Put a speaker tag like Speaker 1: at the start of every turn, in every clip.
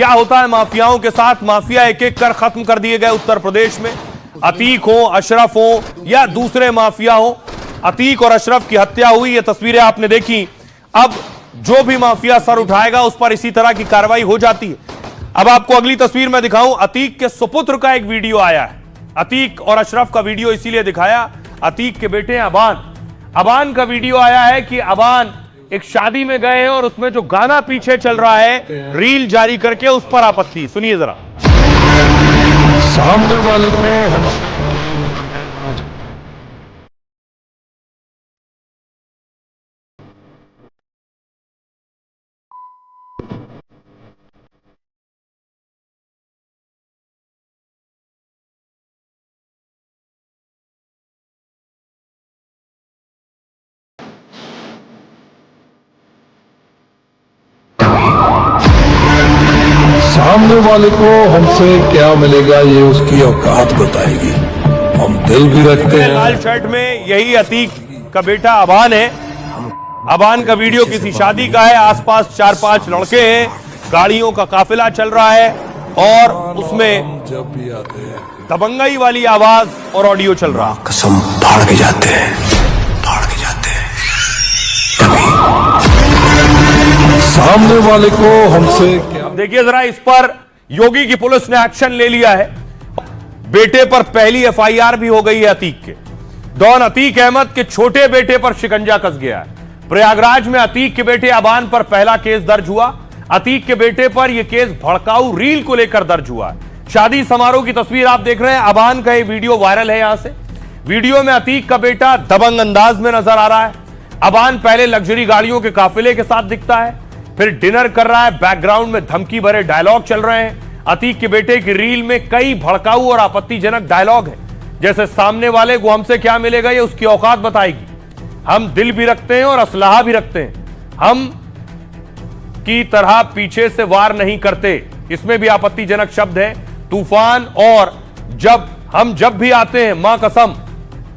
Speaker 1: क्या होता है माफियाओं के साथ। माफिया एक एक कर खत्म कर दिए गए उत्तर प्रदेश में। अतीक हो, अशरफ हो या दूसरे माफिया हो, अतीक और अशरफ की हत्या हुई, ये तस्वीरें आपने देखी। अब जो भी माफिया सर उठाएगा उस पर इसी तरह की कार्रवाई हो जाती है। अब आपको अगली तस्वीर में दिखाऊं, अतीक के सुपुत्र का एक वीडियो आया है। अतीक और अशरफ का वीडियो इसीलिए दिखाया, अतीक के बेटे अबान का वीडियो आया है कि अबान एक शादी में गए हैं और उसमें जो गाना पीछे चल रहा है रील जारी करके, उस पर आपत्ति। सुनिए जरा।
Speaker 2: सामने वाले को सामने वाले को हमसे क्या मिलेगा ये उसकी औकात बताएगी। हम दिल भी रखते हैं।
Speaker 1: लाल शर्ट में यही अतीक का बेटा अबान है। अबान का वीडियो किसी शादी का है, आसपास 4-5 लड़के हैं, गाड़ियों का काफिला चल रहा है और उसमें
Speaker 2: जब भी आते हैं
Speaker 1: दबंगई वाली आवाज और ऑडियो चल रहा है।
Speaker 2: कसम फाड़ के जाते हैं, फाड़ के जाते हैं। सामने वाले को हमसे क्या।
Speaker 1: अब देखिए जरा, इस पर योगी की पुलिस ने एक्शन ले लिया है। बेटे पर पहली एफआईआर भी हो गई है अतीक के। डॉन अतीक अहमद के छोटे बेटे पर शिकंजा कस गया है। प्रयागराज में अतीक के बेटे अबान पर पहला केस दर्ज हुआ। अतीक के बेटे पर यह केस भड़काऊ रील को लेकर दर्ज हुआ है। शादी समारोह की तस्वीर आप देख रहे हैं। अबान का यह वीडियो वायरल है। यहां से वीडियो में अतीक का बेटा दबंग अंदाज में नजर आ रहा है। अबान पहले लग्जरी गाड़ियों के काफिले के साथ दिखता है, फिर डिनर कर रहा है। बैकग्राउंड में धमकी भरे डायलॉग चल रहे हैं। अतीक के बेटे की रील में कई भड़काऊ और आपत्तिजनक डायलॉग हैं, जैसे सामने वाले को हमसे क्या मिलेगा ये उसकी औकात बताएगी, हम दिल भी रखते हैं और असलाहा भी रखते हैं, हम की तरह पीछे से वार नहीं करते। इसमें भी आपत्तिजनक शब्द है। तूफान और जब भी आते हैं मां कसम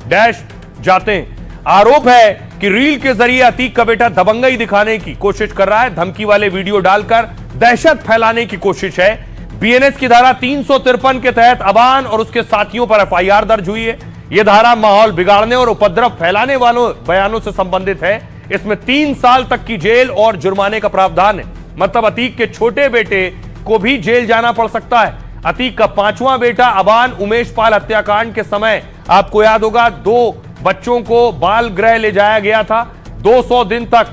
Speaker 1: डैश जाते हैं। आरोप है कि रील के जरिए अतीक का बेटा दबंगई दिखाने की कोशिश कर रहा है। धमकी वाले वीडियो डालकर दहशत फैलाने की कोशिश है। बीएनएस की धारा 353 के तहत अबान और उसके साथियों पर एफआईआर दर्ज हुई है। यह धारा माहौल बिगाड़ने और उपद्रव फैलाने वालों बयानों से संबंधित है। इसमें 3 साल तक की जेल और जुर्माने का प्रावधान है। मतलब अतीक के छोटे बेटे को भी जेल जाना पड़ सकता है। अतीक का 5वां बेटा अबान उमेश पाल हत्याकांड के समय आपको याद होगा 2 बच्चों को बाल गृह ले जाया गया था। 200 दिन तक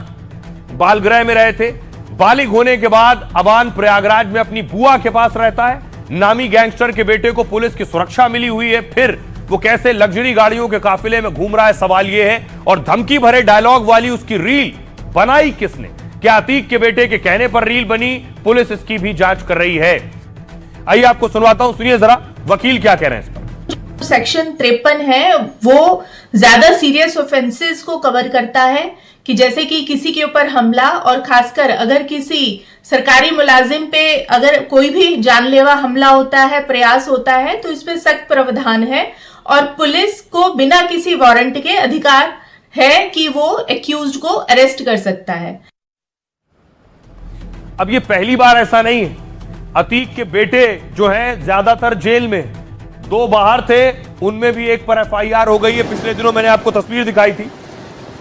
Speaker 1: बाल गृह में रहे थे। बालिग होने के बाद अबान प्रयागराज में अपनी बुआ के पास रहता है। नामी गैंगस्टर के बेटे को पुलिस की सुरक्षा मिली हुई है, फिर वो कैसे लग्जरी गाड़ियों के काफिले में घूम रहा है, सवाल यह है। और धमकी भरे डायलॉग वाली उसकी रील बनाई किसने? क्या अतीक के बेटे के कहने पर रील बनी? पुलिस इसकी भी जांच कर रही है। आइए आपको सुनवाता हूं, सुनिए जरा वकील क्या कह रहे हैं इस पर।
Speaker 3: सेक्शन 53 है वो ज्यादा सीरियस ऑफेंसेस को कवर करता है, कि जैसे कि किसी के ऊपर हमला और खासकर अगर किसी सरकारी मुलाजिम पे अगर कोई भी जानलेवा हमला होता है, प्रयास होता है, तो इसमें सख्त प्रावधान है और पुलिस को बिना किसी वारंट के अधिकार है कि वो एक्यूज्ड को अरेस्ट कर सकता है।
Speaker 1: अब ये पहली बार ऐसा नहीं है। अतीक के बेटे जो हैं ज्यादातर जेल में, 2 बाहर थे, उनमें भी एक पर एफआईआर हो गई है। पिछले दिनों मैंने आपको तस्वीर दिखाई थी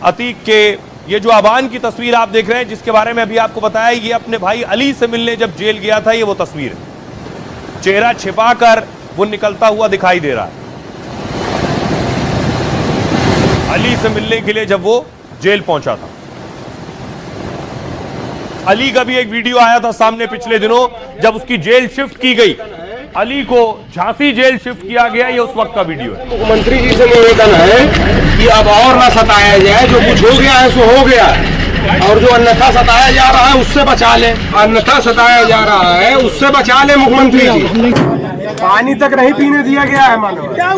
Speaker 1: अतीक के। ये जो अबान की तस्वीर आप देख रहे हैं, जिसके बारे में अभी आपको बताया, ये अपने भाई अली से मिलने जब जेल गया था, ये वो तस्वीर है। चेहरा छिपाकर वो निकलता हुआ दिखाई दे रहा है। अली से मिलने के लिए जब वो जेल पहुंचा था। अली का भी एक वीडियो आया था सामने पिछले दिनों, जब उसकी जेल शिफ्ट की गई। अली को झांसी जेल शिफ्ट किया गया, ये उस वक्त का वीडियो है।
Speaker 4: मुख्यमंत्री जी से निवेदन है कि अब और ना सताया जाए, जो कुछ हो गया है सो हो गया, और जो अन्यथा सताया जा रहा है उससे बचा ले। अन्यथा सताया जा रहा है उससे बचा ले मुख्यमंत्री जी। पानी तक नहीं पीने दिया गया है। मानो क्या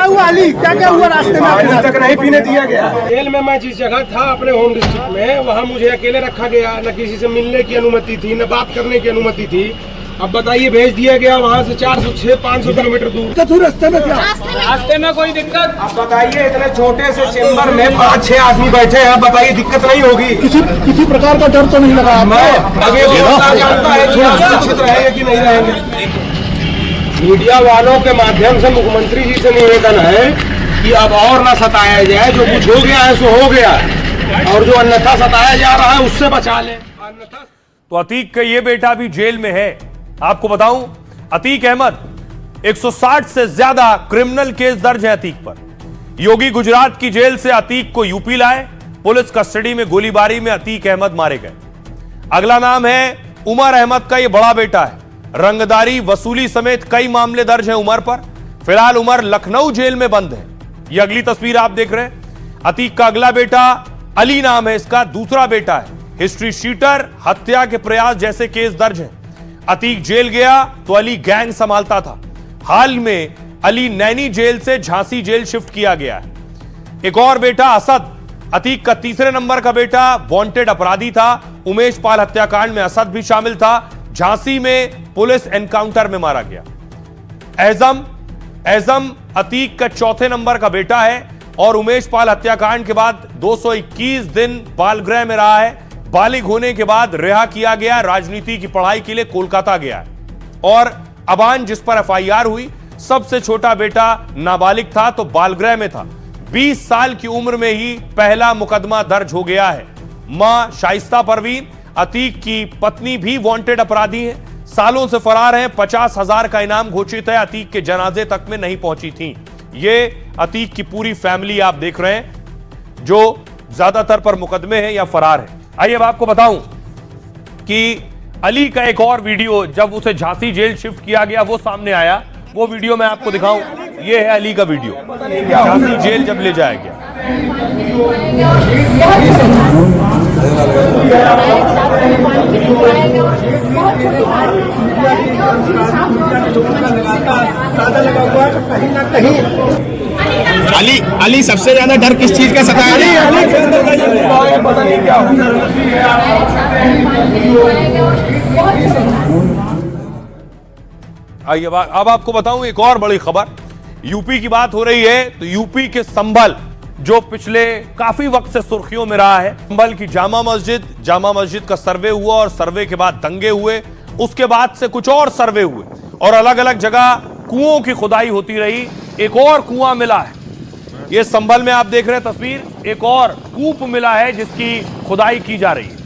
Speaker 4: हुआ अली, क्या हुआ रास्ते में? पानी तक नहीं पीने दिया गया। जेल में मैं जिस जगह था अपने होम डिस्ट्रिक्ट में, वहाँ मुझे अकेले रखा गया। न किसी से मिलने की अनुमति थी, न बात करने की अनुमति थी। अब बताइए, भेज दिया गया वहाँ से 400-500 किलोमीटर दूर।
Speaker 5: रास्ते में कोई दिक्कत?
Speaker 4: अब बताइए, इतने छोटे से चेम्बर में 5-6 आदमी बैठे हैं, अब बताइए दिक्कत नहीं होगी?
Speaker 6: किसी प्रकार का डर तो नहीं लगा?
Speaker 4: मैं आगे जानता है कि आप सुरक्षित रहेंगे कि नहीं रहेंगे। मीडिया वालों के माध्यम से मुख्यमंत्री जी से निवेदन है कि अब और ना सताया जाए, जो कुछ हो गया है सो हो गया, और जो अन्यथा सताया जा रहा है उससे बचा ले। अन्यथा
Speaker 1: तो अतीक का ये बेटा भी जेल में है। आपको बताऊं, अतीक अहमद 160 से ज्यादा क्रिमिनल केस दर्ज है अतीक पर। योगी गुजरात की जेल से अतीक को यूपी लाए, पुलिस कस्टडी में गोलीबारी में अतीक अहमद मारे गए। अगला नाम है उमर अहमद का, ये बड़ा बेटा है। रंगदारी, वसूली समेत कई मामले दर्ज हैं उमर पर। फिलहाल उमर लखनऊ जेल में बंद है। ये अगली तस्वीर आप देख रहे हैं। अतीक का अगला बेटा अली नाम है इसका, दूसरा बेटा है। हिस्ट्री शीटर, हत्या के प्रयास जैसे केस दर्ज हैं। अतीक जेल गया तो अली गैंग संभालता था। हाल में अली नैनी जेल से झांसी जेल शिफ्ट किया गया है। एक और बेटा असद, अतीक का तीसरे नंबर का बेटा, वांटेड अपराधी था। उमेश पाल हत्याकांड में असद भी शामिल था। झांसी में पुलिस एनकाउंटर में मारा गया। एज़म अतीक का चौथे नंबर का बेटा है और उमेश पाल हत्याकांड के बाद 221 दिन बालगृह में रहा है। बालिग होने के बाद रिहा किया गया। राजनीति की पढ़ाई के लिए कोलकाता गया है। और अबान, जिस पर एफआईआर हुई, सबसे छोटा बेटा नाबालिग था तो बालगृह में था। 20 साल की उम्र में ही पहला मुकदमा दर्ज हो गया है। मां शाइस्ता परवीन, अतीक की पत्नी, भी वांटेड अपराधी हैं। सालों से फरार हैं। 50,000 का इनाम घोषित है। अतीक के जनाजे तक में नहीं पहुंची थी। ये अतीक की पूरी फैमिली आप देख रहे हैं, जो ज्यादातर पर मुकदमे हैं या फरार है। आइए अब आपको बताऊं कि अली का एक और वीडियो, जब उसे झांसी जेल शिफ्ट किया गया, वो सामने आया। वो वीडियो मैं आपको दिखाऊं। ये है अली का वीडियो, झांसी जेल जब ले जाया गया।
Speaker 6: अली सबसे ज्यादा डर किस चीज का सताया?
Speaker 4: पता नहीं क्या
Speaker 1: आइए अब आपको बताऊं एक और बड़ी खबर। यूपी की बात हो रही है तो यूपी के संभल, जो पिछले काफी वक्त से सुर्खियों में रहा है। संभल की जामा मस्जिद का सर्वे हुआ और सर्वे के बाद दंगे हुए। उसके बाद से कुछ और सर्वे हुए और अलग अलग जगह कुओं की खुदाई होती रही। एक और कुआं मिला है, ये संभल में आप देख रहे हैं तस्वीर। एक और कूप मिला है जिसकी खुदाई की जा रही है।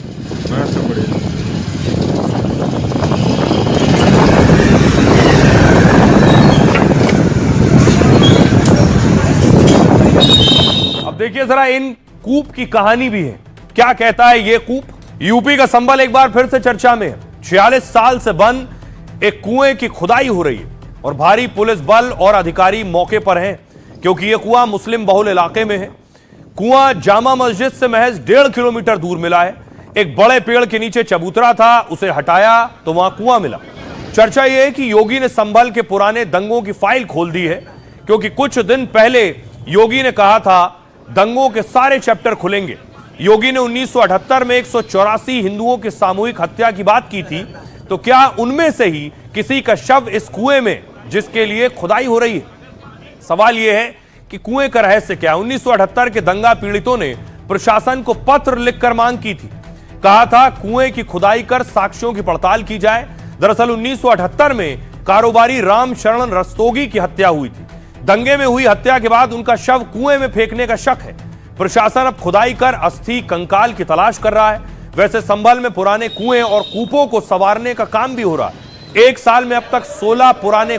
Speaker 1: अब देखिए जरा, इन कूप की कहानी भी है। क्या कहता है ये कूप? यूपी का संभल एक बार फिर से चर्चा में है। 46 साल से बंद एक कुएं की खुदाई हो रही है और भारी पुलिस बल और अधिकारी मौके पर हैं, क्योंकि यह कुआं मुस्लिम बहुल इलाके में है। कुआं जामा मस्जिद से महज 1.5 किलोमीटर दूर मिला है। एक बड़े पेड़ के नीचे चबूतरा था, उसे हटाया तो वहां कुआं मिला। चर्चा यह है कि योगी ने संभल के पुराने दंगों की फाइल खोल दी है, क्योंकि कुछ दिन पहले योगी ने कहा था दंगों के सारे चैप्टर खुलेंगे। योगी ने 1978 में 184 हिंदुओं की सामूहिक हत्या की बात की थी, तो क्या उनमें से ही किसी का शव इस कुएं में जिसके लिए खुदाई हो रही है? सवाल यह है कि कुएं का रहस्य क्या है? 1978 के दंगा पीड़ितों ने प्रशासन को पत्र लिखकर मांग की थी। कहा था कुएं की खुदाई कर साक्ष्यों की पड़ताल की जाए। दरअसल 1978 में कारोबारी राम शरण रस्तोगी की हत्या हुई थी। दंगे में हुई हत्या के बाद उनका शव कुएं में फेंकने का शक है। प्रशासन अब खुदाई कर अस्थि कंकाल की तलाश कर रहा है। वैसे संभल में पुराने कुएं और कूपों को संवारने का काम भी हो रहा है। एक साल में अब तक 16 पुराने